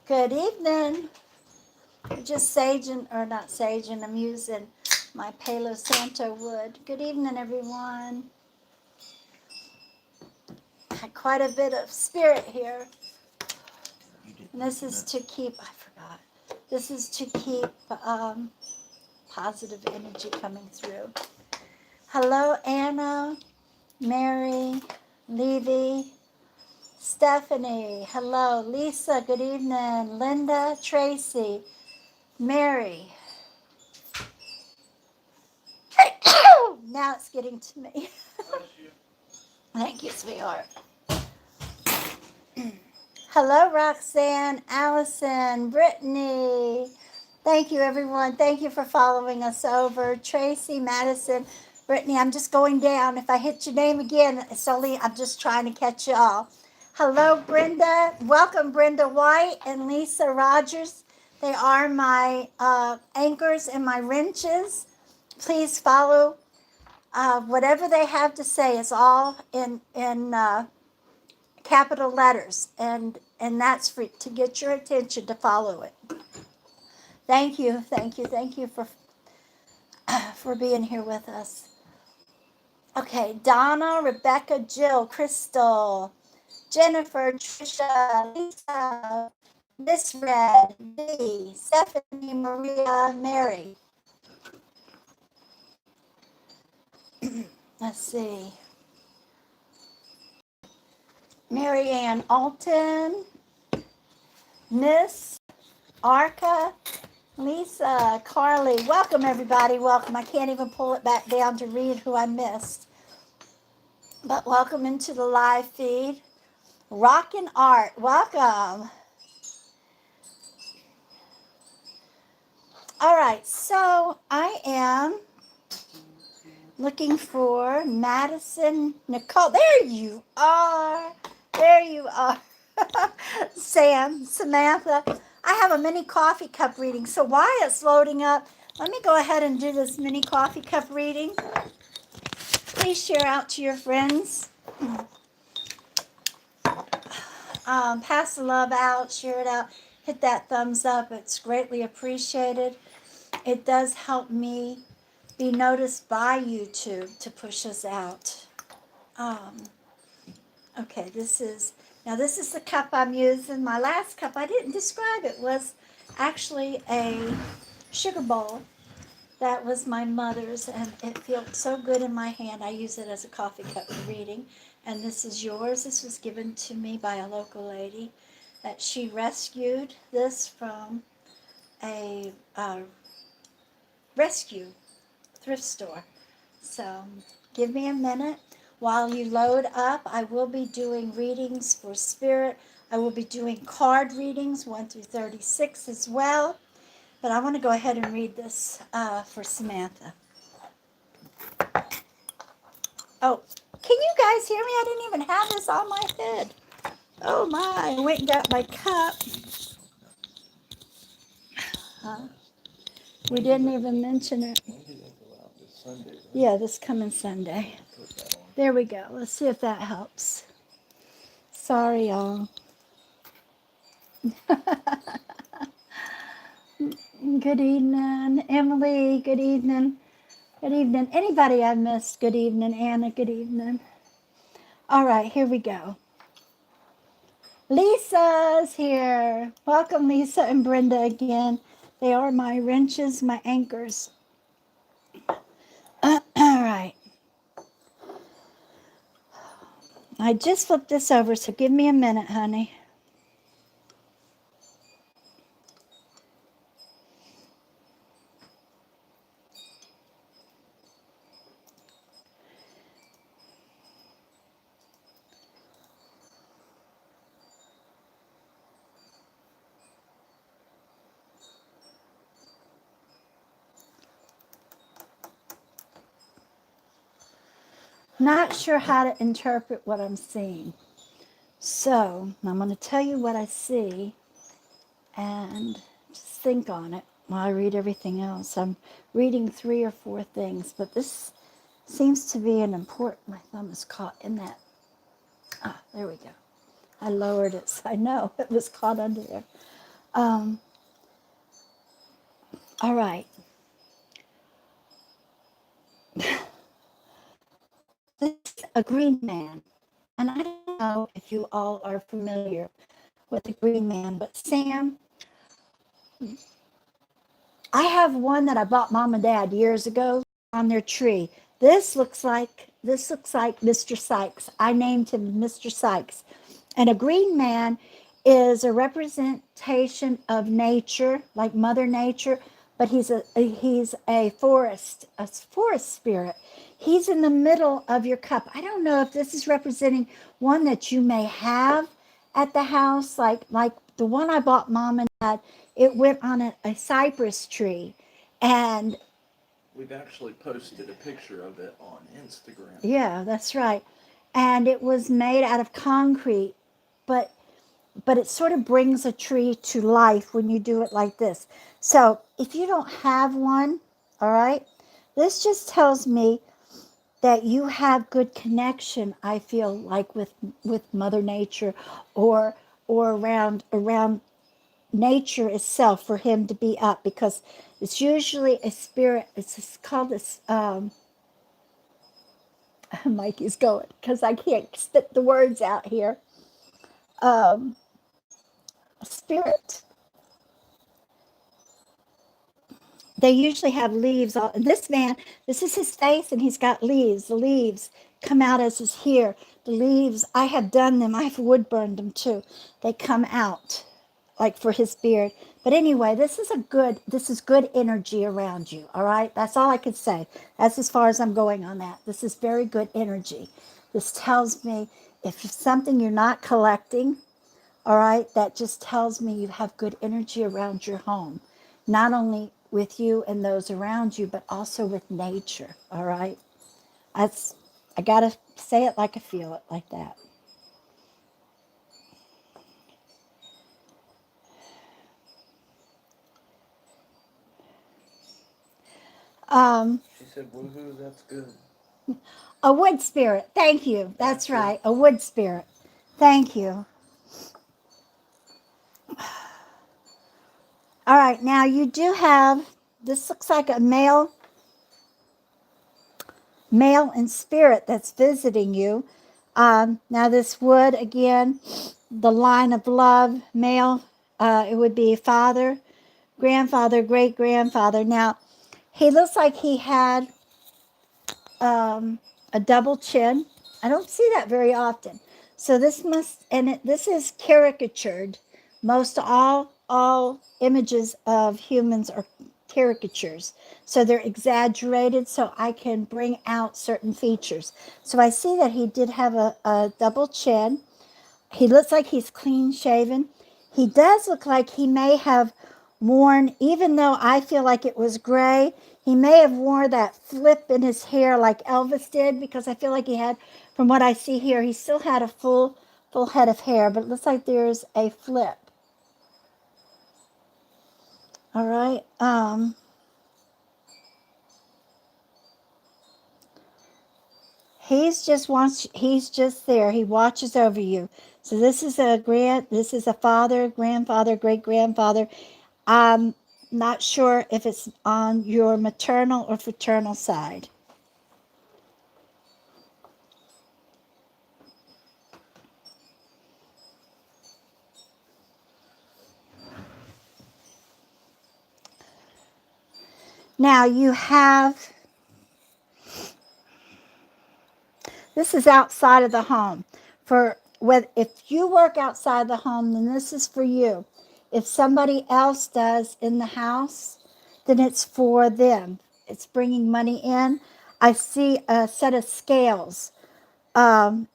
Good evening. Just saging, or not saging, I'm using my Palo Santo wood. Good evening, everyone. Had quite a bit of spirit here. And this is to keep, I forgot, this is to keep positive energy coming through. Hello, Anna, Mary, Levy, Stephanie. Hello, Lisa. Good evening. Linda, Tracy, Mary. Now it's getting to me. Thank you, sweetheart. Hello, Roxanne, Allison, Brittany. Thank you, everyone. Thank you for following us over. Tracy, Madison, Brittany, I'm just going down. If I hit your name again, it's only, I'm just trying to catch you all. Hello, Brenda. Welcome, Brenda White and Lisa Rogers. They are my anchors and my wrenches. Please follow. Whatever they have to say is all in capital letters, and that's for to get your attention to follow it. Thank you, thank you, thank you for being here with us. Okay, Donna, Rebecca, Jill, Crystal, Jennifer, Trisha, Lisa, Miss Red, Dee, Stephanie, Maria, Mary. Let's see. Mary Ann Alton, Miss Arca, Lisa, Carly. Welcome, everybody. Welcome. I can't even pull it back down to read who I missed. But welcome into the live feed. Rock and Art, welcome. All right, so I am looking for Madison Nicole. There you are. There you are. Sam, Samantha. I have a mini coffee cup reading. So while it's loading up, let me go ahead and do this mini coffee cup reading. Please share out to your friends. Pass the love out, share it out, hit that thumbs up. It's greatly appreciated. It does help me be noticed by YouTube to push us out. Okay, this is the cup I'm using. My last cup, I didn't describe it, was actually a sugar bowl. That was my mother's, and it felt so good in my hand. I use it as a coffee cup for reading. And this is yours. This was given to me by a local lady that she rescued this from a rescue thrift store. So give me a minute. While you load up, I will be doing readings for spirit. I will be doing card readings 1 through 36 as well. But I want to go ahead and read this for Samantha. Oh, can you guys hear me? I didn't even have this on my head. Oh my, I went and got my cup. We didn't even mention it. Yeah, this coming Sunday. There we go. Let's see if that helps. Sorry, y'all. Good evening, Emily. Good evening. Good evening. Anybody I missed? Good evening, Anna. Good evening. All right, here we go. Lisa's here. Welcome, Lisa and Brenda again. They are my wrenches, my anchors. All right. I just flipped this over, so give me a minute, honey. Not sure how to interpret what I'm seeing. So I'm going to tell you what I see and just think on it while I read everything else. I'm reading 3 or 4 things, but this seems to be an important. My thumb is caught in that. Ah, there we go. I lowered it, so I know it was caught under there. Um, all right. This is a green man. And I don't know if you all are familiar with the green man, but Sam, I have one that I bought mom and dad years ago on their tree. This looks like Mr. Sykes. I named him Mr. Sykes. And a green man is a representation of nature, like Mother Nature, but he's a forest spirit. He's in the middle of your cup. I don't know if this is representing one that you may have at the house, like the one I bought mom and dad. It went on a cypress tree, and We've actually posted a picture of it on Instagram. yeah, that's right. And it was made out of concrete, but it sort of brings a tree to life when you do it like this. So if you don't have one, all right, this just tells me that you have good connection. I feel like with Mother Nature, or around nature itself, for him to be up, because it's usually a spirit. It's called this. Mikey's going because I can't spit the words out here. Um, Spirit. They usually have leaves. And this man, this is his face, and he's got leaves. The leaves come out as his hair. The leaves, I have done them. I've wood burned them too. They come out like for his beard. But anyway, this is good energy around you. All right, that's all I could say. That's as far as I'm going on that. This is very good energy. This tells me if it's something you're not collecting, all right, that just tells me you have good energy around your home, not only with you and those around you, but also with nature. All right, that's, I gotta say it like I feel it, like that. Um, She said, "Woohoo, that's good." a wood spirit. Thank you. That's Gotcha. right. A wood spirit. Thank you. All right. Now you do have, this looks like a male in spirit that's visiting you. Now this would, again, the line of love, male, it would be father, grandfather, great grandfather. Now he looks like he had a double chin. I don't see that very often. So this must, and this is caricatured. Most all images of humans are caricatures. So they're exaggerated so I can bring out certain features. So I see that he did have a double chin. He looks like he's clean shaven. He does look like he may have worn, even though I feel like it was gray, he may have worn that flip in his hair like Elvis did, because I feel like he had, from what I see here, he still had a full head of hair, but it looks like there's a flip. All right. He's just there. He watches over you. So this is a father, grandfather, great grandfather. I'm not sure if it's on your maternal or fraternal side. Now you have, this is outside of the home. If you work outside the home, then this is for you. If somebody else does in the house, then it's for them. It's bringing money in. I see a set of scales,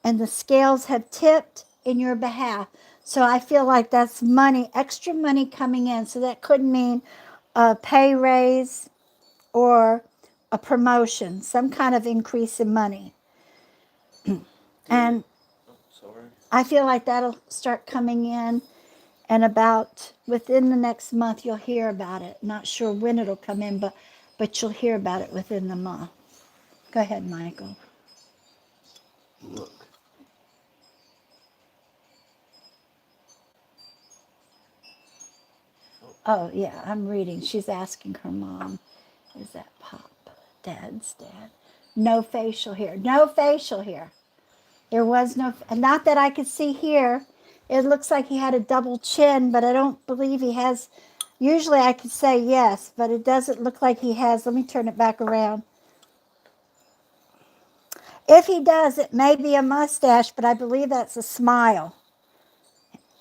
and the scales have tipped in your behalf. So I feel like that's money, extra money coming in. So that could mean a pay raise or a promotion, some kind of increase in money. And Oh, sorry. I feel like that'll start coming in, and about within the next month you'll hear about it. Not sure when it'll come in, but you'll hear about it within the month. Go ahead, Michael. Look. Oh, yeah, I'm reading. She's asking her mom, is that Pop? Dad's dad. No facial hair. No facial hair. There was no, not that I could see here. It looks like he had a double chin, but I don't believe he has. Usually I could say yes, but it doesn't look like he has. Let me turn it back around. If he does, it may be a mustache, but I believe that's a smile.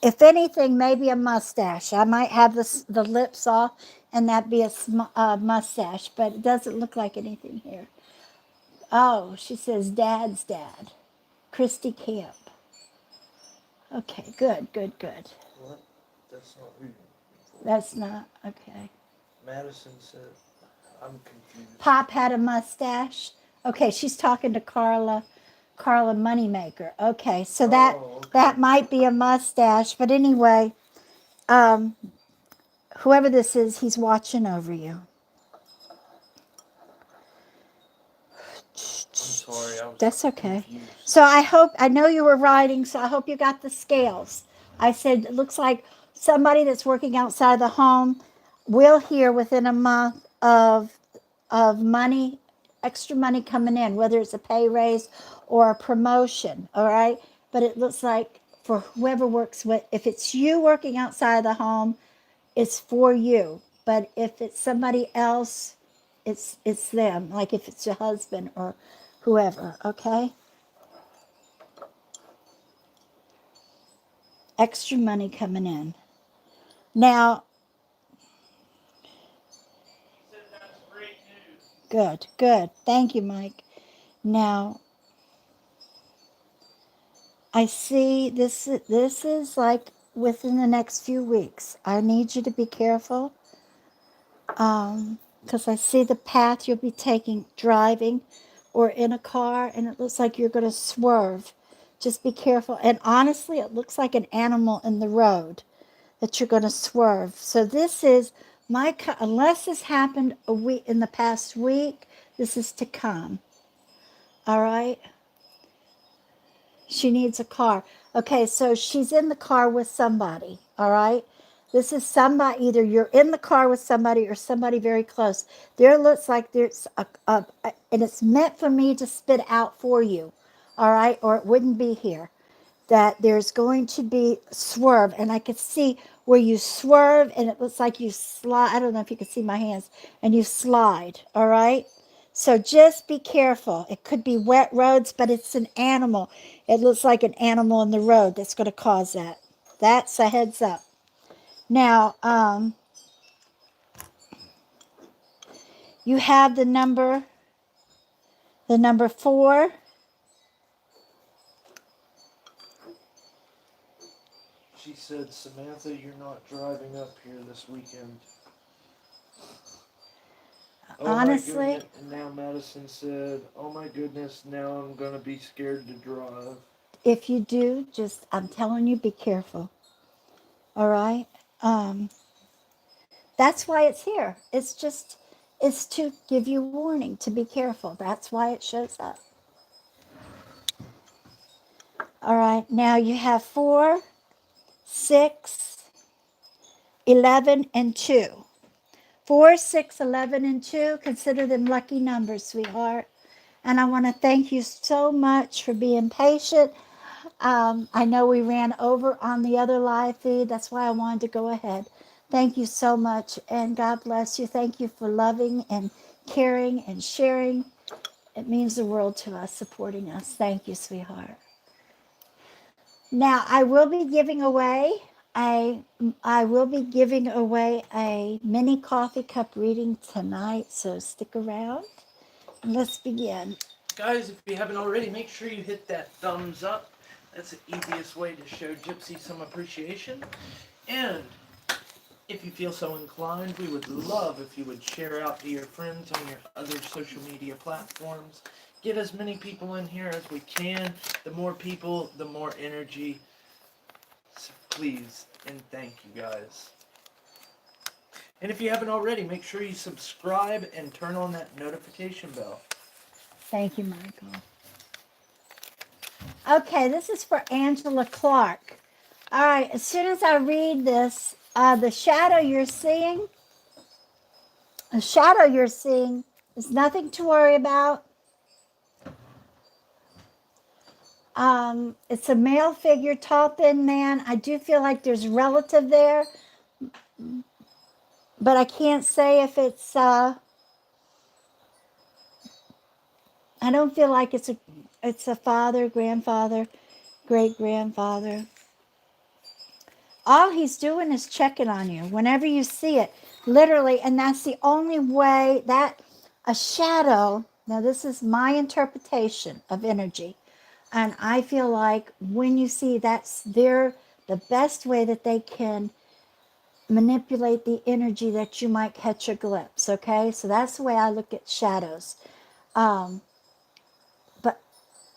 If anything, maybe a mustache. I might have the lips off, and that be a mustache, but it doesn't look like anything here. Oh, she says Dad's dad, Christy Camp. Okay, good, good, good. What? That's not reading. That's not okay. Madison said, I'm confused. Pop had a mustache. Okay, she's talking to Carla Moneymaker. Okay, so that okay. that might be a mustache, but anyway, um, whoever this is, he's watching over you. I'm sorry, I was That's okay. confused. So I know you were writing, so I hope you got the scales. I said, it looks like somebody that's working outside the home will hear within a month of money, extra money coming in, whether it's a pay raise or a promotion, all right? But it looks like for whoever works with, if it's you working outside of the home, it's for you. But if it's somebody else, it's them. Like if it's your husband or whoever, okay? Extra money coming in. Now, good, good. Thank you, Mike. Now, I see this is like within the next few weeks. I need you to be careful because I see the path you'll be taking driving or in a car, and it looks like you're going to swerve. Just be careful. And honestly, it looks like an animal in the road that you're going to swerve. So this is unless this happened a week in the past week, this is to come. All right. She needs a car. Okay, so she's in the car with somebody. All right. This is somebody, either you're in the car with somebody or somebody very close. There looks like there's and it's meant for me to spit out for you. All right, or it wouldn't be here. That there's going to be swerve, and I could see where you swerve and it looks like you slide. I don't know if you can see my hands, and you slide. All right, so just be careful. It could be wet roads, but it's an animal. It looks like an animal in the road that's going to cause that. That's a heads up. Now, you have the number 4. She said, Samantha, you're not driving up here this weekend. Oh Honestly, my goodness. And now Madison said, oh my goodness, now I'm going to be scared to drive. if you do, just, I'm telling you, be careful. All right? That's why it's here. It's to give you warning to be careful. That's why it shows up. All right, now you have 4, 6, 11, and 2. 4, 6, 11, and 2. Consider them lucky numbers, sweetheart. And I want to thank you so much for being patient. I know we ran over on the other live feed. That's why I wanted to go ahead. Thank you so much, and God bless you. Thank you for loving and caring and sharing. It means the world to us, supporting us. Thank you, sweetheart. Now, I will be giving away a mini coffee cup reading tonight, so stick around. Let's begin. Guys, if you haven't already, make sure you hit that thumbs up. That's the easiest way to show Gypsy some appreciation. And if you feel so inclined, we would love if you would share out to your friends on your other social media platforms. Get as many people in here as we can. The more people, the more energy. So please and thank you guys. And if you haven't already, make sure you subscribe and turn on that notification bell. Thank you, Michael. Okay, this is for Angela Clark. All right, as soon as I read this, The shadow you're seeing, the shadow you're seeing is nothing to worry about. It's a male figure, tall, thin man. I do feel like there's relative there, but I can't say if it's, I don't feel like it's a father, grandfather, great grandfather. All he's doing is checking on you whenever you see it, literally. And that's the only way that a shadow, now this is my interpretation of energy. And I feel like when you see that's the best way that they can manipulate the energy that you might catch a glimpse. Okay. So that's the way I look at shadows. Um, but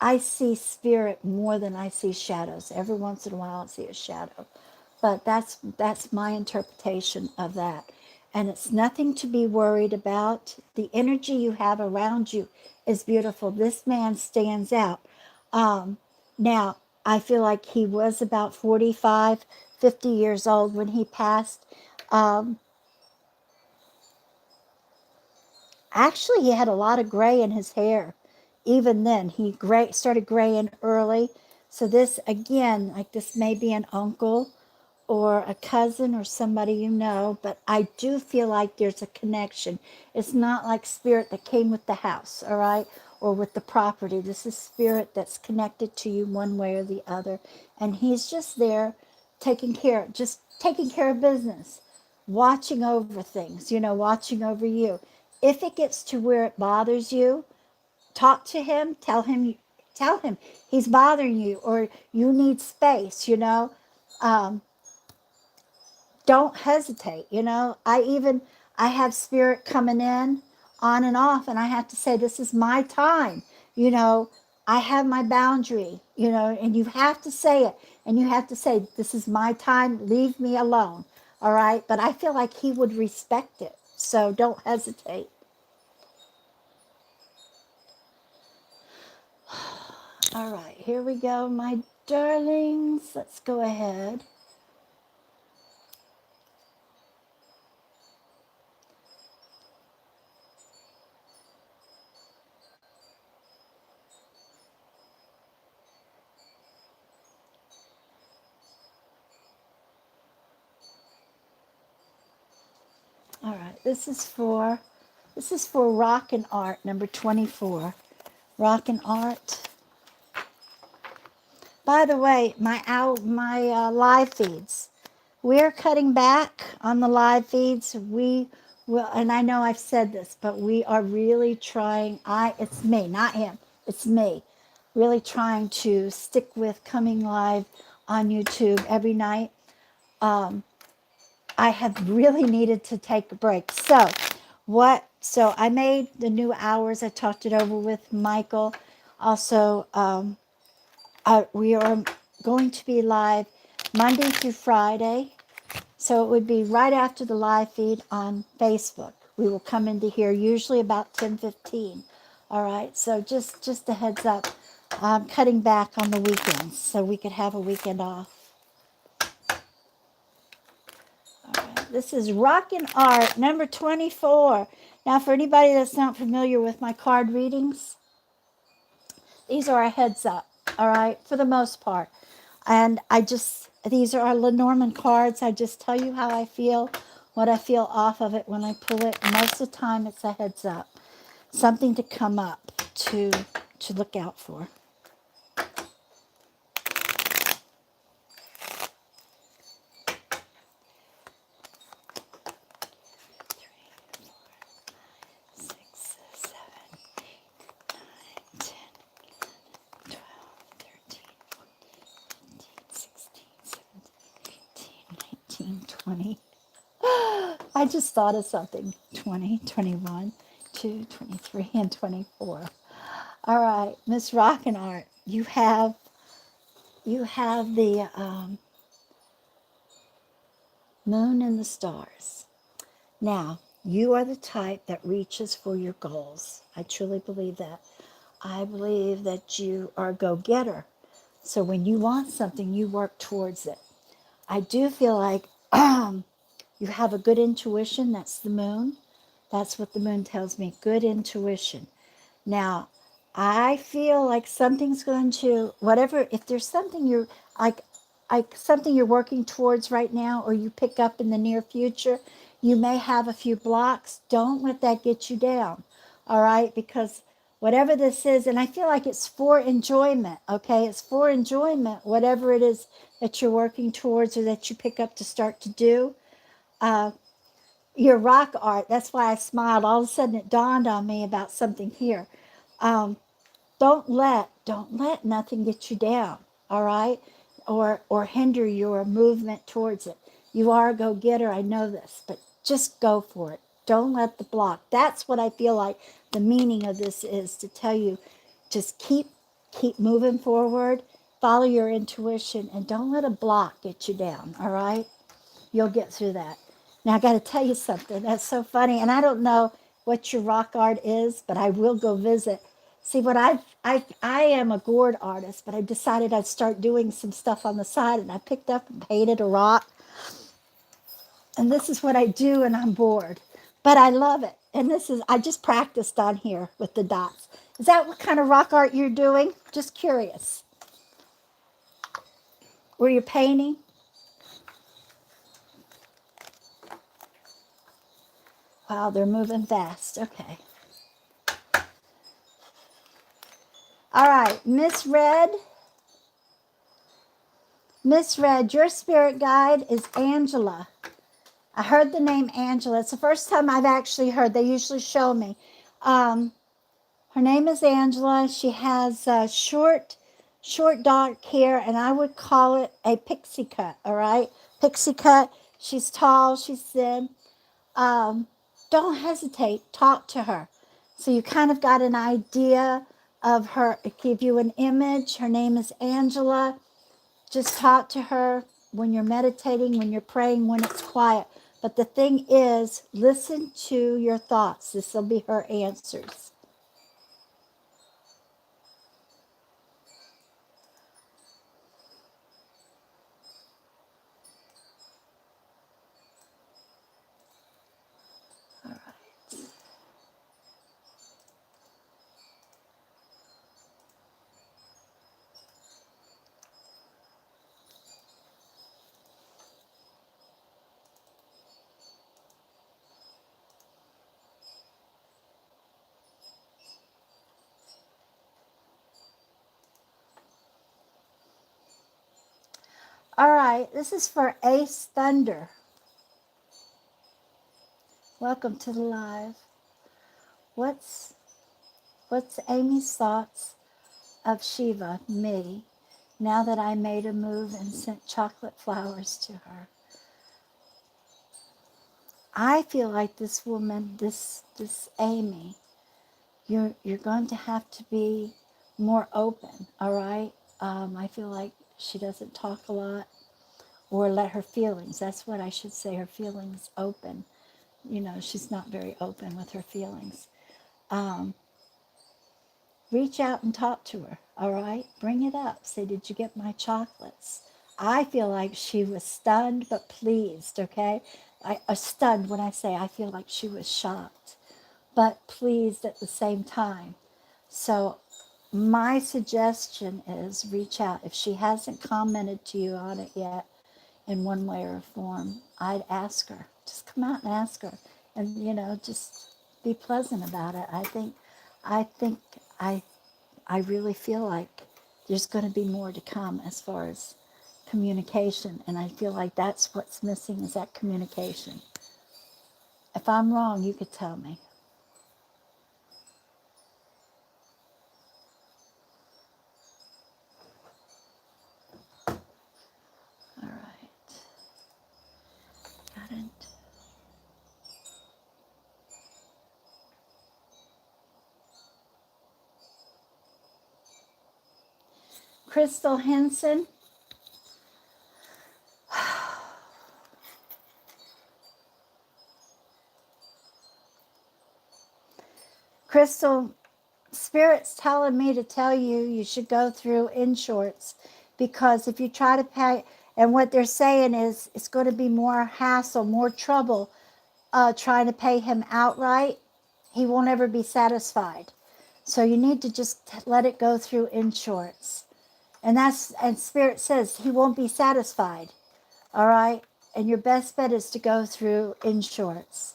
I see spirit more than I see shadows. Every once in a while I see a shadow. But that's my interpretation of that. And it's nothing to be worried about. The energy you have around you is beautiful. This man stands out. Now, I feel like he was about 45, 50 years old when he passed. Um, Actually, he had a lot of gray in his hair. Even then, he started graying early. So this, again, like this may be an uncle or a cousin or somebody you know, but I do feel like there's a connection. It's not like spirit that came with the house, all right, or with the property. This is spirit that's connected to you one way or the other, and he's just there just taking care of business, watching over things, watching over you. If it gets to where it bothers you, talk to him, tell him he's bothering you or you need space, um, don't hesitate. I have spirit coming in on and off, and I have to say, this is my time. you know I have my boundary, and you have to say it, and you have to say, this is my time, leave me alone. All right, but I feel like he would respect it, so don't hesitate. All right, here we go, my darlings. Let's go ahead. All right, this is for rock and art, number 24. Rock and art. By the way, my live feeds. We're cutting back on the live feeds. We will, and I know I've said this, but we are really trying. It's me, not him. It's me, really trying to stick with coming live on YouTube every night. I have really needed to take a break. So, I made the new hours. I talked it over with Michael. Also, we are going to be live Monday through Friday. So it would be right after the live feed on Facebook. We will come into here usually about 10:15. All right. So just a heads up. I'm cutting back on the weekends so we could have a weekend off. All right. This is Rockin' Art number 24. Now, for anybody that's not familiar with my card readings, these are a heads up. All right, for the most part. And these are our Lenormand cards. I just tell you how I feel, what I feel off of it when I pull it. Most of the time, it's a heads up, something to come up to look out for. I just thought of something. 20, 21, 2, 23, and 24. All right, Miss Rockin' Art, you have the moon and the stars. Now, you are the type that reaches for your goals. I truly believe that. I believe that you are a go-getter. So when you want something, you work towards it. I do feel like You have a good intuition. That's the moon. That's what the moon tells me. Good intuition. Now, I feel like something's going to, whatever, if there's something you're like, something you're working towards right now, or you pick up in the near future, you may have a few blocks. Don't let that get you down. All right. Because whatever this is, and I feel like it's for enjoyment. Okay. It's for enjoyment, whatever it is that you're working towards or that you pick up to start to do. Uh, your rock art, that's why I smiled. All of a sudden it dawned on me about something here. Um, don't let nothing get you down, all right? Or hinder your movement towards it. You are a go-getter, I know this, but just go for it. Don't let the block. That's what I feel like the meaning of this is, to tell you, just keep moving forward, follow your intuition, and don't let a block get you down, all right? You'll get through that. Now, I got to tell you something. That's so funny. And I don't know what your rock art is, but I will go visit. See, what I am a gourd artist, but I decided I'd start doing some stuff on the side, and I picked up and painted a rock. And this is what I do, and I'm bored. But I love it. And I just practiced on here with the dots. Is that what kind of rock art you're doing? Just curious. Were you painting? Wow, they're moving fast. Okay. All right, Miss Red. Miss Red, your spirit guide is Angela. I heard the name Angela. It's the first time I've actually heard. They usually show me. Her name is Angela. She has short, dark hair, and I would call it a pixie cut. All right, pixie cut. She's tall. She's thin. Um, don't hesitate. Talk to her. So you kind of got an idea of her. Give you an image. Her name is Angela. Just talk to her when you're meditating, when you're praying, when it's quiet. But the thing is, listen to your thoughts. This will be her answers. All right. All right. This is for Ace Thunder. Welcome to the live. What's Amy's thoughts of Shiva, me, now that I made a move and sent chocolate flowers to her? I feel like this woman, this Amy, you're going to have to be more open, all right? I feel like she doesn't talk a lot, or let her feelings, that's what I should say, her feelings open. You know, she's not very open with her feelings. Reach out and talk to her, all right? Bring it up. Say, did you get my chocolates? I feel like she was stunned but pleased, okay? Stunned when I say I feel like she was shocked, but pleased at the same time. So my suggestion is reach out. If she hasn't commented to you on it yet in one way or form, I'd ask her. Just come out and ask her. And, just be pleasant about it. I think I really feel like there's going to be more to come as far as communication. And I feel like that's what's missing, is that communication. If I'm wrong, you could tell me. All right. Got it. Crystal Henson. Crystal, Spirit's telling me to tell you you should go through insurance, because if you try to pay, And what they're saying is it's going to be more hassle, more trouble trying to pay him outright. He won't ever be satisfied. So you need to just let it go through insurance. And Spirit says he won't be satisfied. All right? And your best bet is to go through insurance.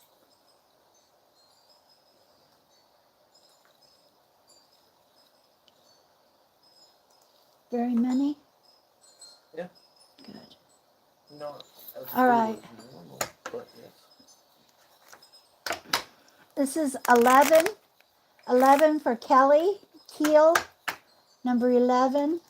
Very many? Yeah. Good. Not as All full right. as normal, but yes. This is 11. 11 for Kelly Keel. Number 11.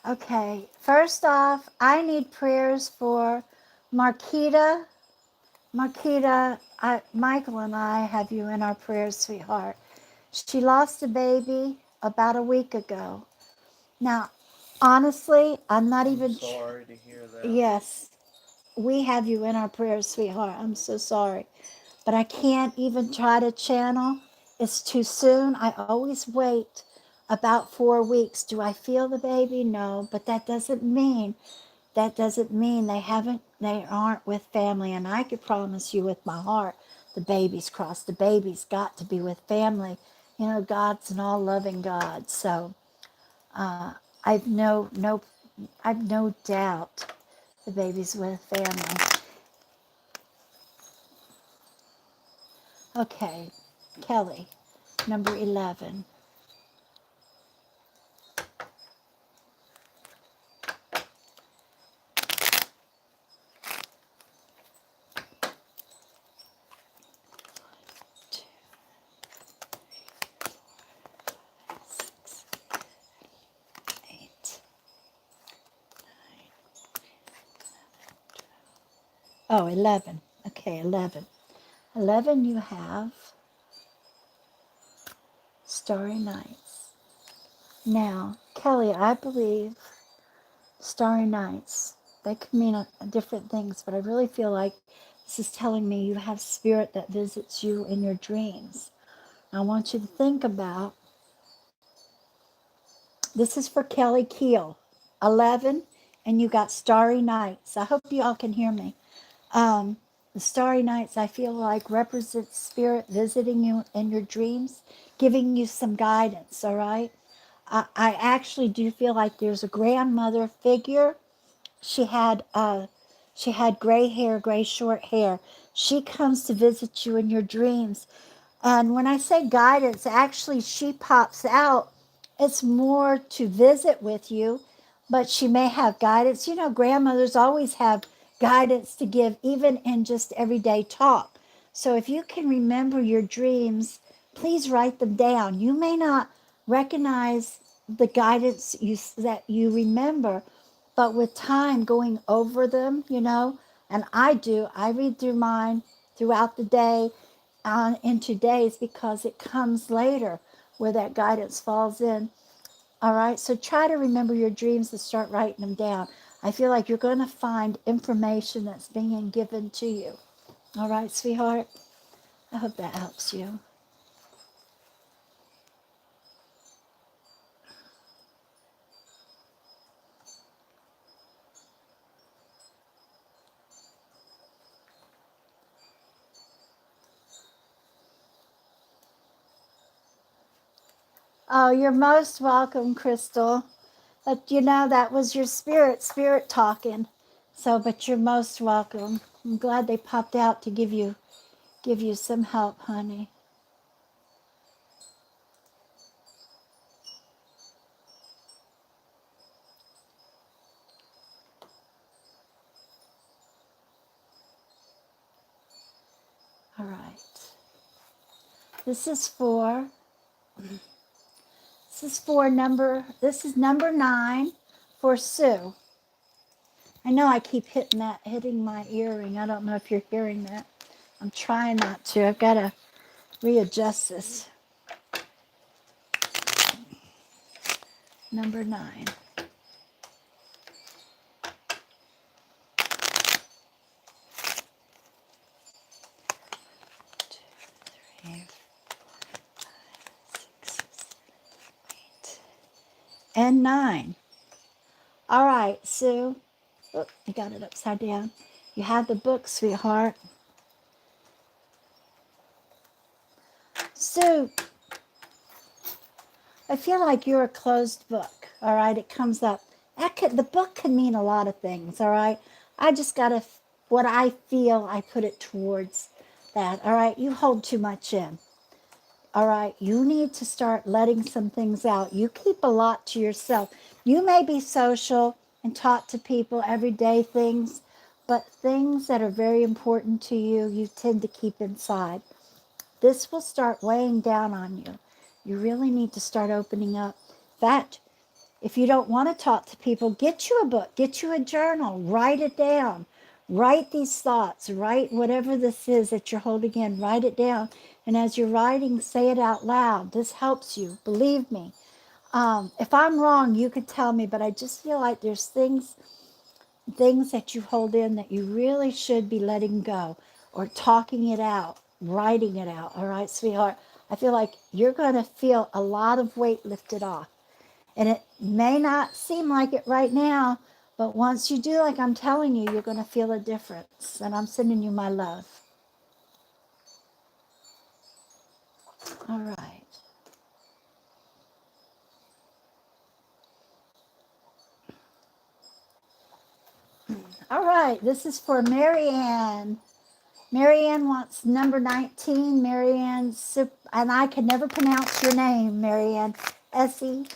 Okay. First off, I need prayers for Marquita. Marquita, Michael and I have you in our prayers, sweetheart. She lost a baby about a week ago. Now, honestly, I'm not I'm even. sorry to hear that. Yes, we have you in our prayers, sweetheart. I'm so sorry. But I can't even try to channel. It's too soon. I always wait about 4 weeks. Do I feel the baby? No, but that doesn't mean they aren't with family. And I could promise you with my heart, the baby's crossed. The baby's got to be with family. You know, God's an all loving God. So I've no doubt the baby's with family. Okay, Kelly, number 11. Oh, 11. Okay, 11. 11, you have Starry Nights. Now, Kelly, I believe Starry Nights, they could mean different things, but I really feel like this is telling me you have spirit that visits you in your dreams. I want you to think about, this is for Kelly Keel, 11, and you got Starry Nights. I hope you all can hear me. The Starry Nights, I feel like, represents spirit visiting you in your dreams, giving you some guidance, all right? I actually do feel like there's a grandmother figure. She had gray hair, gray short hair. She comes to visit you in your dreams. And when I say guidance, actually she pops out. It's more to visit with you, but she may have guidance. You know, grandmothers always have guidance to give, even in just everyday talk. So if you can remember your dreams, please write them down. You may not recognize the guidance that you remember, but with time going over them, and I read through mine throughout the day on into days because it comes later where that guidance falls in. All right, so try to remember your dreams and start writing them down. I feel like you're going to find information that's being given to you. All right, sweetheart? I hope that helps you. Oh, you're most welcome, Crystal. But that was your spirit talking. So, but you're most welcome. I'm glad they popped out to give you some help, honey. All right. This is for this is number 9 for Sue. I know I keep hitting my earring. I don't know if you're hearing that. I'm trying not to. I've got to readjust this. Number 9. Two, three, and 9. All right, Sue. Oh, I got it upside down. You have the book, sweetheart. Sue, I feel like you're a closed book. All right, it comes up. The book can mean a lot of things. All right, I just gotta what I feel. I put it towards that. All right, you hold too much in. All right, you need to start letting some things out. You keep a lot to yourself. You may be social and talk to people everyday things, but things that are very important to you, you tend to keep inside. This will start weighing down on you. You really need to start opening up. That if you don't want to talk to people, get you a book, get you a journal, write it down. Write these thoughts, write whatever this is that you're holding in, write it down. And as you're writing, say it out loud. This helps you, believe me. If I'm wrong, you could tell me, but I just feel like there's things that you hold in that you really should be letting go or talking it out, writing it out. All right, sweetheart. I feel like you're going to feel a lot of weight lifted off. And it may not seem like it right now, but once you do, like I'm telling you, you're going to feel a difference. And I'm sending you my love. All right. All right. This is for Marianne. Marianne wants number 19. Marianne, and I can never pronounce your name, Marianne. Sepulvado.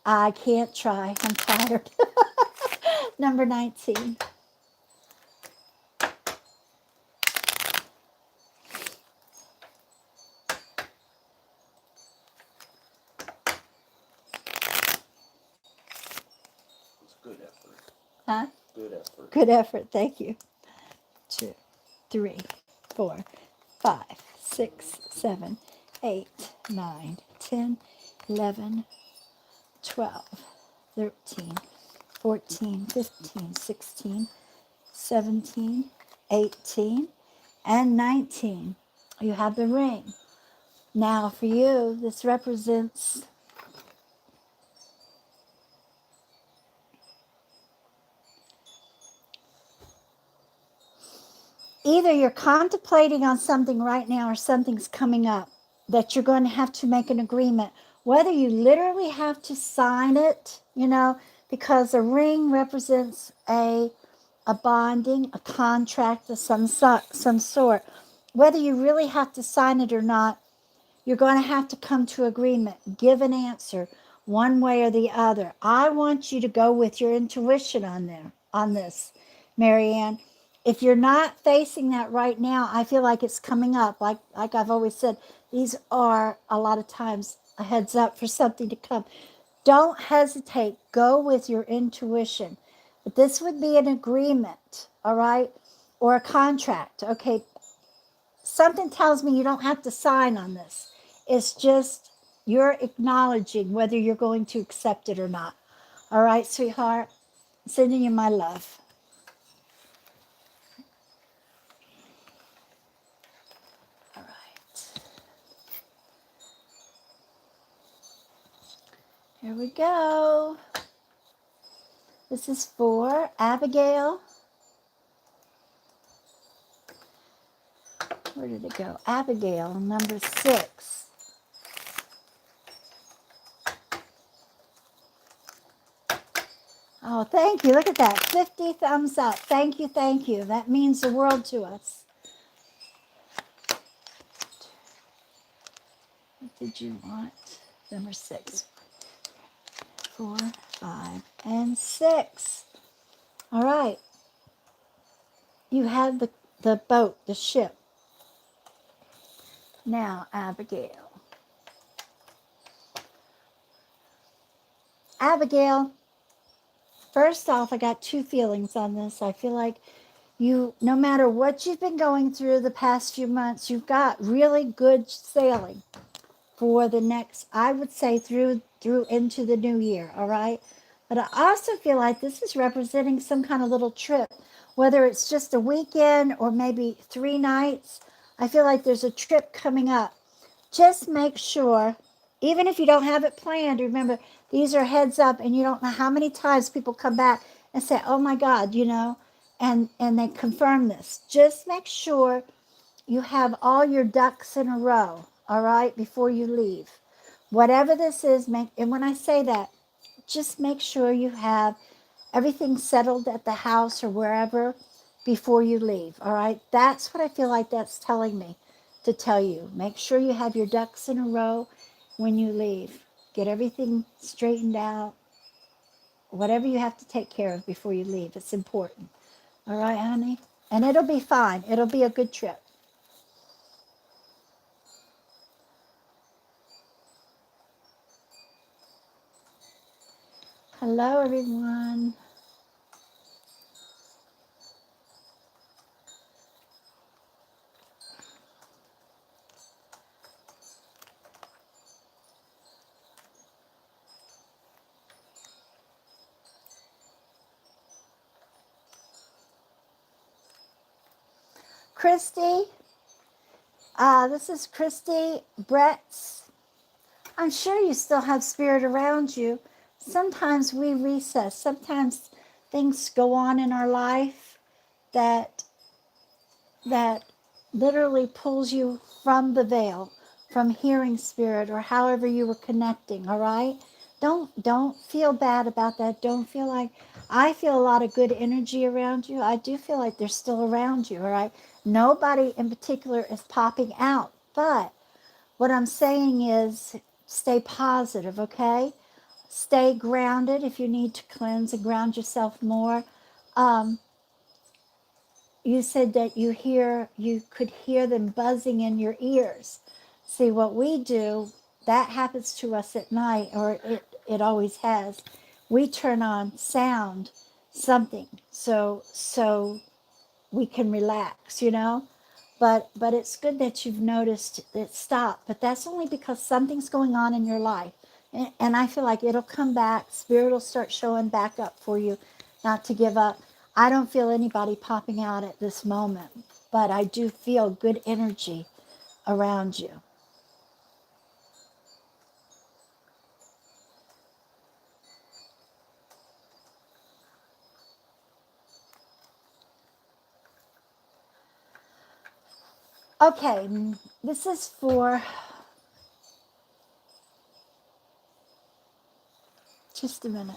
I can't try. I'm tired. Number 19. It's good effort. Huh? Good effort. Good effort. Thank you. 2, 3, 4, 5, 6, 7, 8, 9, 10, 11, 12, 13, 14, 15, 16, 17, 18, and 19. You have the ring. Now for you, this represents either you're contemplating on something right now or something's coming up that you're going to have to make an agreement, whether you literally have to sign it, because a ring represents a bonding, a contract of some sort. Whether you really have to sign it or not, you're going to have to come to agreement, give an answer one way or the other. I want you to go with your intuition on this, Marianne. If you're not facing that right now, I feel like it's coming up. Like I've always said, these are a lot of times a heads up for something to come. Don't hesitate. Go with your intuition. But this would be an agreement, all right? Or a contract. Okay, something tells me you don't have to sign on this. It's just you're acknowledging whether you're going to accept it or not. All right, sweetheart? I'm sending you my love. All right. Here we go. This is for Abigail. Where did it go? Abigail, number 6. Oh, thank you. Look at that. 50 thumbs up. Thank you, thank you. That means the world to us. What did you want? Number 6. 4, 5, and 6. All right. You have the boat, the ship. Now, Abigail. Abigail, first off, I got 2 feelings on this. I feel like you, no matter what you've been going through the past few months, you've got really good sailing for the next, I would say, through into the new year, all right? But I also feel like this is representing some kind of little trip, whether it's just a weekend or maybe 3 nights. I feel like there's a trip coming up just make sure, even if you don't have it planned, remember, these are heads up, and you don't know how many times people come back and say, oh my God, and they confirm this. Just make sure you have all your ducks in a row, all right, before you leave. Whatever this is, and when I say that, just make sure you have everything settled at the house or wherever before you leave, all right? That's what I feel like that's telling me to tell you. Make sure you have your ducks in a row when you leave. Get everything straightened out. Whatever you have to take care of before you leave, it's important. All right, honey? And it'll be fine. It'll be a good trip. Hello, everyone. Christy, this is Christy Brett's. I'm sure you still have spirit around you. Sometimes we recess. Sometimes things go on in our life that that literally pulls you from the veil, from hearing spirit or however you were connecting, all right? Don't feel bad about that. Don't feel like I feel a lot of good energy around you. I do feel like they're still around you, all right? Nobody in particular is popping out, but what I'm saying is stay positive, okay? Stay grounded if you need to cleanse and ground yourself more. Um, you said that you could hear them buzzing in your ears. See, what we do, that happens to us at night, or it always has. We turn on sound, something, so we can relax, but it's good that you've noticed it stopped. But that's only because something's going on in your life, and I feel like it'll come back. Spirit will start showing back up for you, not to give up. I don't feel anybody popping out at this moment, but I do feel good energy around you. Okay, this is for just a minute.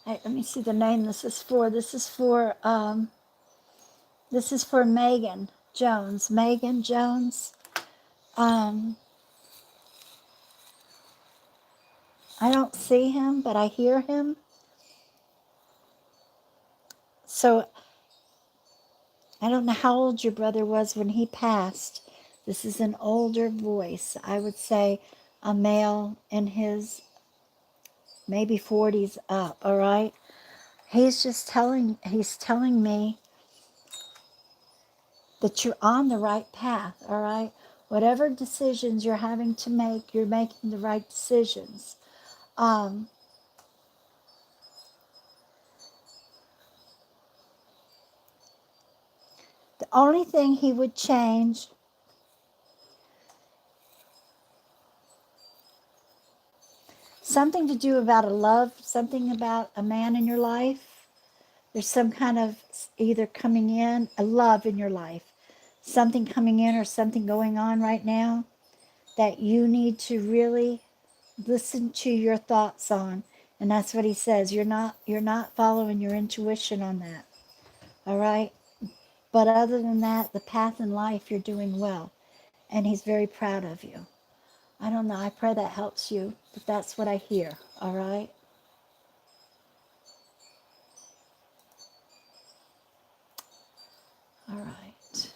Let me see the name this is for. This is for Megan Jones. Megan Jones. I don't see him, but I hear him. So I don't know how old your brother was when he passed. This is an older voice. I would say a male in his maybe 40s up, all right? He's telling me that you're on the right path, all right? Whatever decisions you're having to make, you're making the right decisions. Um, the only thing he would change, something to do about a love, something about a man in your life. There's some kind of either coming in, a love in your life, something coming in or something going on right now that you need to really listen to your thoughts on. And that's what he says. You're not following your intuition on that. All right? But other than that, the path in life, you're doing well. And he's very proud of you. I don't know. I pray that helps you, but that's what I hear. All right? All right.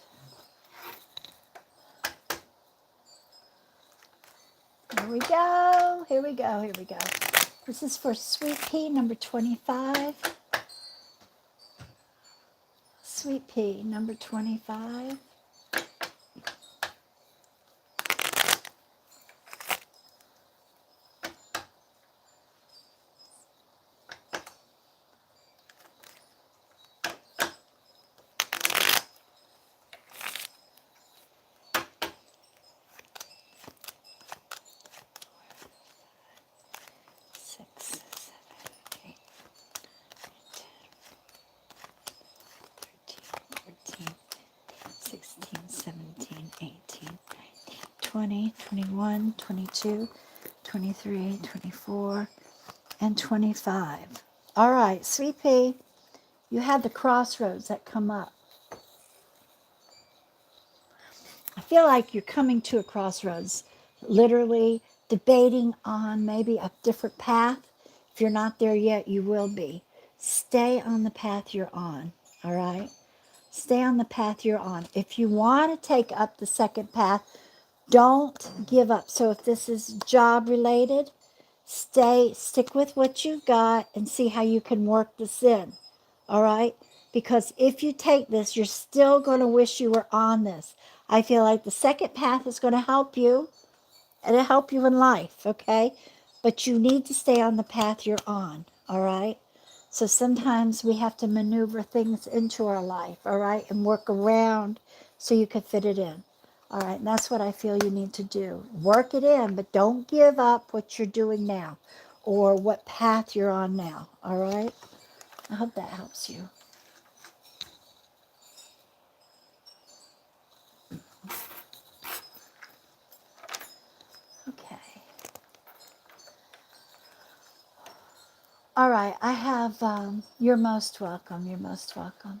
Here we go. Here we go. Here we go. This is for Sweet Pea number 25. Sweet Pea number 25. 20, 21, 22, 23, 24, and 25. All right, Sweet Pea, you have the crossroads that come up. I feel like you're coming to a crossroads, literally debating on maybe a different path. If you're not there yet, you will be. Stay on the path you're on, all right? Stay on the path you're on. If you want to take up the second path, don't give up. So if this is job related, stick with what you've got and see how you can work this in. All right? Because if you take this, you're still going to wish you were on this. I feel like the second path is going to help you and it'll help you in life, okay? But you need to stay on the path you're on, all right? So sometimes we have to maneuver things into our life, all right, and work around so you can fit it in. All right, and that's what I feel you need to do. Work it in, but don't give up what you're doing now or what path you're on now, all right? I hope that helps you. Okay. All right, I have, you're most welcome, you're most welcome.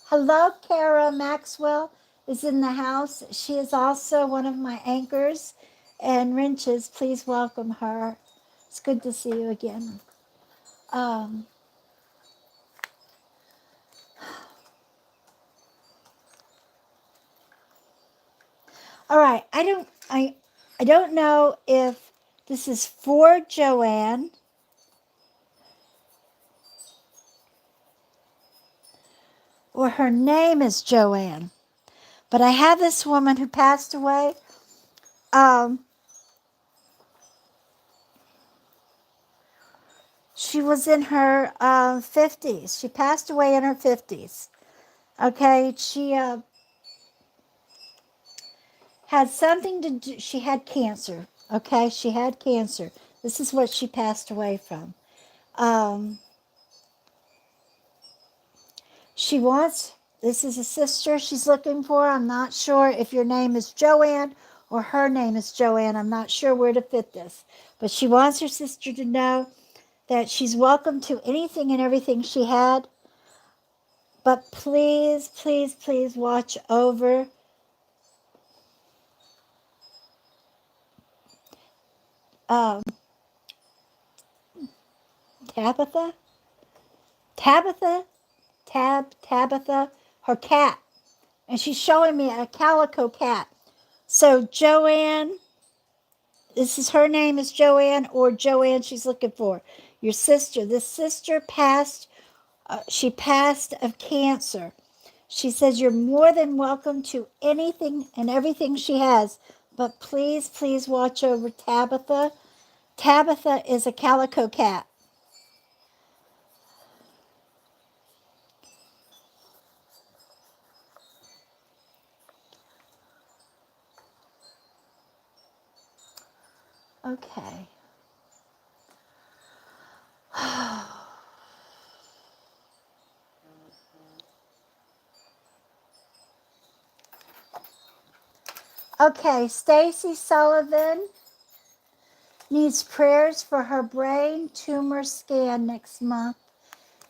Hello, Kara Maxwell is in the house. She is also one of my anchors and wrenches. Please welcome her. It's good to see you again. Um, all right, I don't know if this is for Joanne or her name is Joanne, but I have this woman who passed away. She was in her 50s. She passed away in her 50s. Okay, she had something to do, she had cancer. Okay, she had cancer. This is what she passed away from. She wants, this is a sister she's looking for. I'm not sure if your name is Joanne or her name is Joanne. I'm not sure where to fit this. But she wants her sister to know that she's welcome to anything and everything she had. But please, please, please watch over um, Tabitha, her cat. And she's showing me a calico cat. So Joanne, this is her name is Joanne or Joanne she's looking for. Your sister. This sister passed, she passed of cancer. She says you're more than welcome to anything and everything she has. But please, please watch over Tabitha. Tabitha is a calico cat. Okay. Okay, Stacy Sullivan needs prayers for her brain tumor scan next month.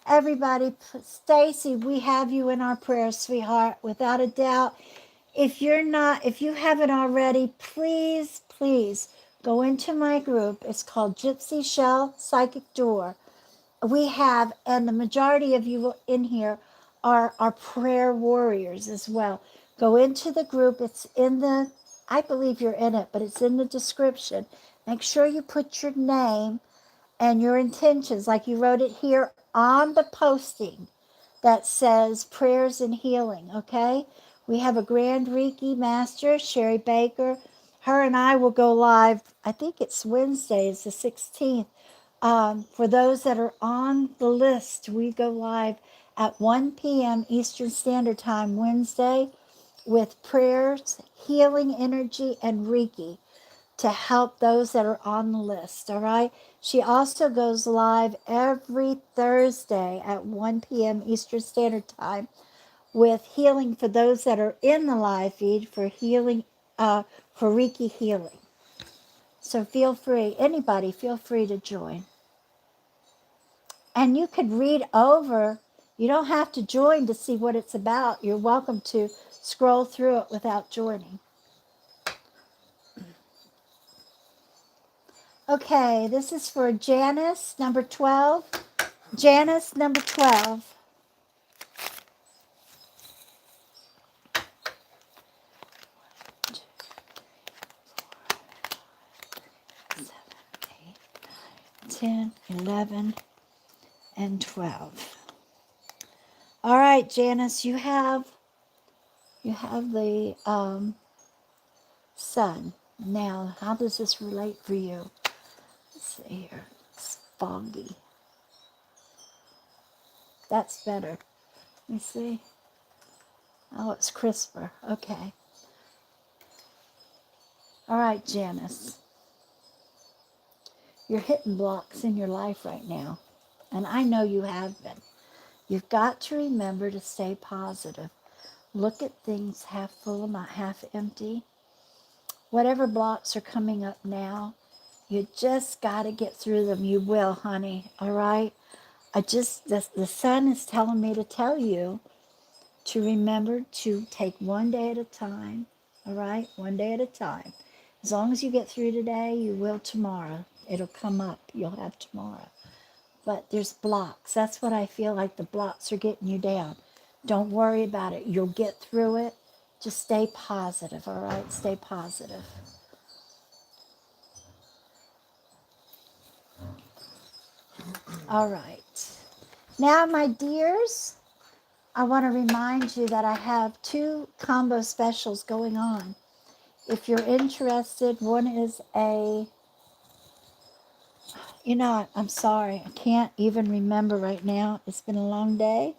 Everybody, Stacy, we have you in our prayers, sweetheart, without a doubt. If you haven't already, please, please go into my group. It's called Gypsy Chele Psychic Door. We have, and the majority of you in here are prayer warriors as well. Go into the group. It's in the, I believe you're in it, but it's in the description. Make sure you put your name and your intentions, like you wrote it here on the posting that says prayers and healing, okay? We have a Grand Reiki Master, Sherry Baker. Her and I will go live, I think it's Wednesday, it's the 16th. For those that are on the list, we go live at 1 p.m. Eastern Standard Time Wednesday with prayers, healing energy, and Reiki. to help those that are on the list, all right? She also goes live every Thursday at 1 p.m. Eastern Standard Time with healing for those that are in the live feed for healing, for Reiki healing. So feel free, anybody, feel free to join. And you could read over. You don't have to join to see what it's about. You're welcome to scroll through it without joining. Okay, this is for Janice, number 12. Janice, number 12. 10, 11, and 12. All right, Janice, you have the sun. Now, how does this relate for you? Let's see here. It's foggy. That's better. Let me see. Oh, it's crisper. Okay. All right, Janice. You're hitting blocks in your life right now, and I know you have been. You've got to remember to stay positive. Look at things half full, not half empty. Whatever blocks are coming up now, you just got to get through them. You will, honey, all right? The sun is telling me to tell you to remember to take one day at a time, all right? One day at a time. As long as you get through today, you will tomorrow. It'll come up. You'll have tomorrow. But there's blocks. That's what I feel like. The blocks are getting you down. Don't worry about it. You'll get through it. Just stay positive, all right? Stay positive. All right. Now, my dears, I want to remind you that I have 2 combo specials going on. If you're interested, one is I'm sorry. I can't even remember right now. It's been a long day.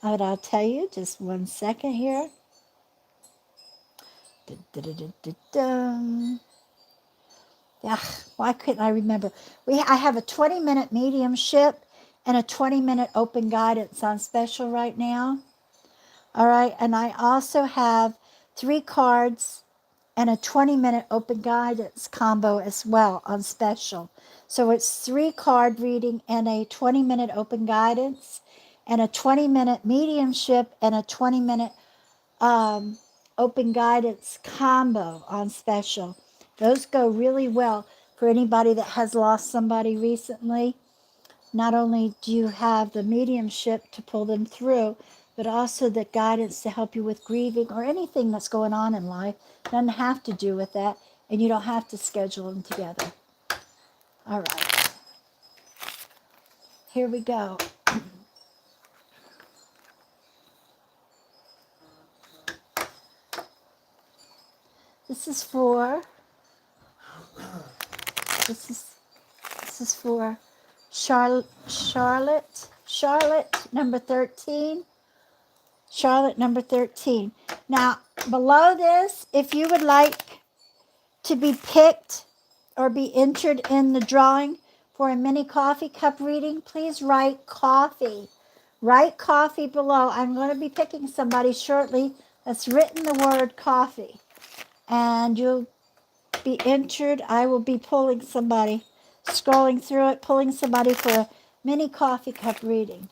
But I'll tell you, just 1 second here. Yeah, why couldn't I remember? I have a 20-minute mediumship and a 20-minute open guidance on special right now. All right, and I also have 3 cards and a 20-minute open guidance combo as well on special. So it's 3 card reading and a 20-minute open guidance and a 20-minute mediumship and a 20-minute open guidance combo on special. Those go really well for anybody that has lost somebody recently. Not only do you have the mediumship to pull them through, but also the guidance to help you with grieving or anything that's going on in life. It doesn't have to do with that, and you don't have to schedule them together. All right. Here we go. This is for Charlotte number 13. Charlotte number 13. Now, below this, if you would like to be picked or be entered in the drawing for a mini coffee cup reading, please write coffee. Write coffee below. I'm going to be picking somebody shortly that's written the word coffee. And you'll be entered. I will be pulling somebody, scrolling through it, pulling somebody for a mini coffee cup reading.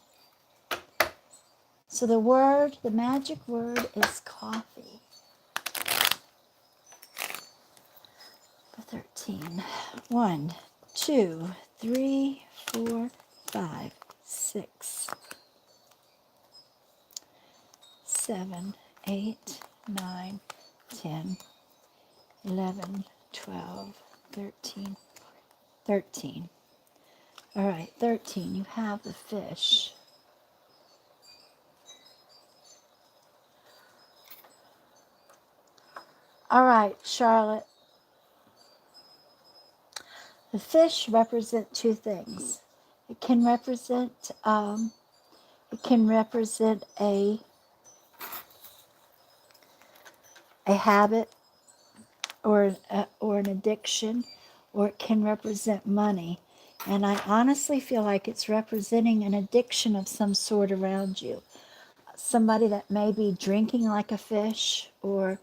So the magic word is coffee. For 13. 1, 2, 3, 4, 5, 6, 7, 8, 9, 10, 11, 12, 13, 13. All right, 13. You have the fish. All right, Charlotte. The fish represent 2 things. It can represent a habit or an addiction, or it can represent money. And I honestly feel like it's representing an addiction of some sort around you. Somebody that may be drinking like a fish or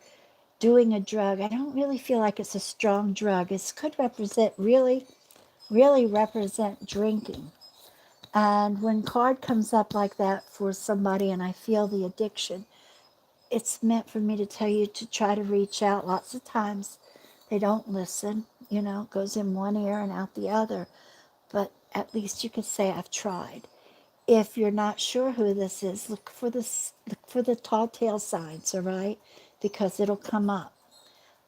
doing a drug. I don't really feel like it's a strong drug. It could represent really represent drinking. And when card comes up like that for somebody and I feel the addiction, it's meant for me to tell you to try to reach out. Lots of times they don't listen, it goes in one ear and out the other. But at least you could say, I've tried. If you're not sure who this is, look for the tall tale signs, all right? Because it'll come up.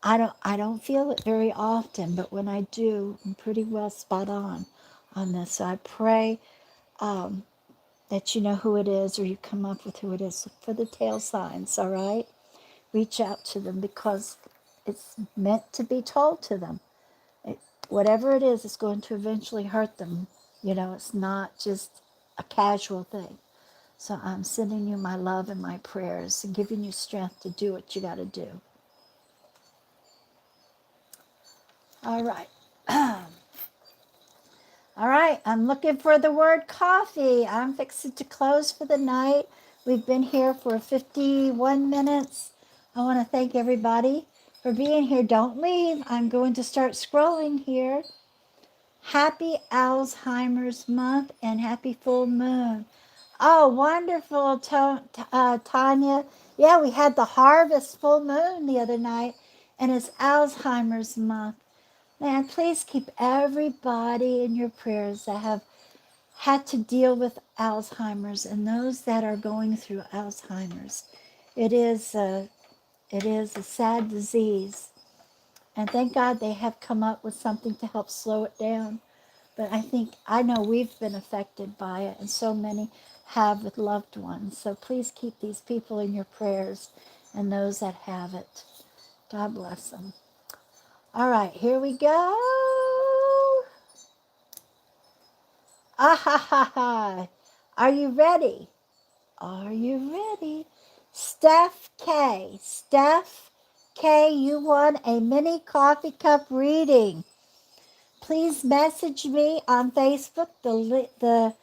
I don't feel it very often, but when I do, I'm pretty well spot on this. So I pray that you know who it is, or you come up with who it is. Look for the tail signs, all right? Reach out to them because it's meant to be told to them. It, whatever it is, it's going to eventually hurt them. It's not just a casual thing. So I'm sending you my love and my prayers and giving you strength to do what you got to do. All right. All right, I'm looking for the word coffee. I'm fixing to close for the night. We've been here for 51 minutes. I want to thank everybody for being here. Don't leave. I'm going to start scrolling here. Happy Alzheimer's month and happy full moon. Oh, wonderful, Tanya. Yeah, we had the harvest full moon the other night, and it's Alzheimer's month. Man, please keep everybody in your prayers that have had to deal with Alzheimer's and those that are going through Alzheimer's. It is a sad disease, and thank God they have come up with something to help slow it down. But I know we've been affected by it, and so many have with loved ones. So please keep these people in your prayers and those that have it. God bless them. All right, here we go. Ah ha ha ha. Are you ready? Are you ready? Steph K. Steph K, you won a mini coffee cup reading. Please message me on Facebook. The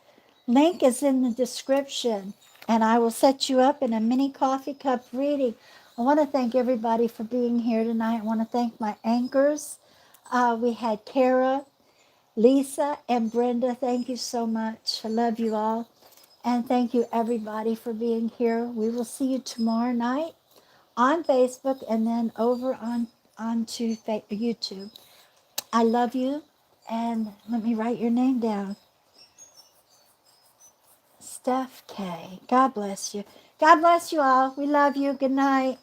link is in the description, and I will set you up in a mini coffee cup reading. I want to thank everybody for being here tonight. I want to thank my anchors. We had Kara, Lisa, and Brenda. Thank you so much. I love you all. And thank you, everybody, for being here. We will see you tomorrow night on Facebook and then over onto YouTube. I love you. And let me write your name down. Steph K. God bless you. God bless you all. We love you. Good night.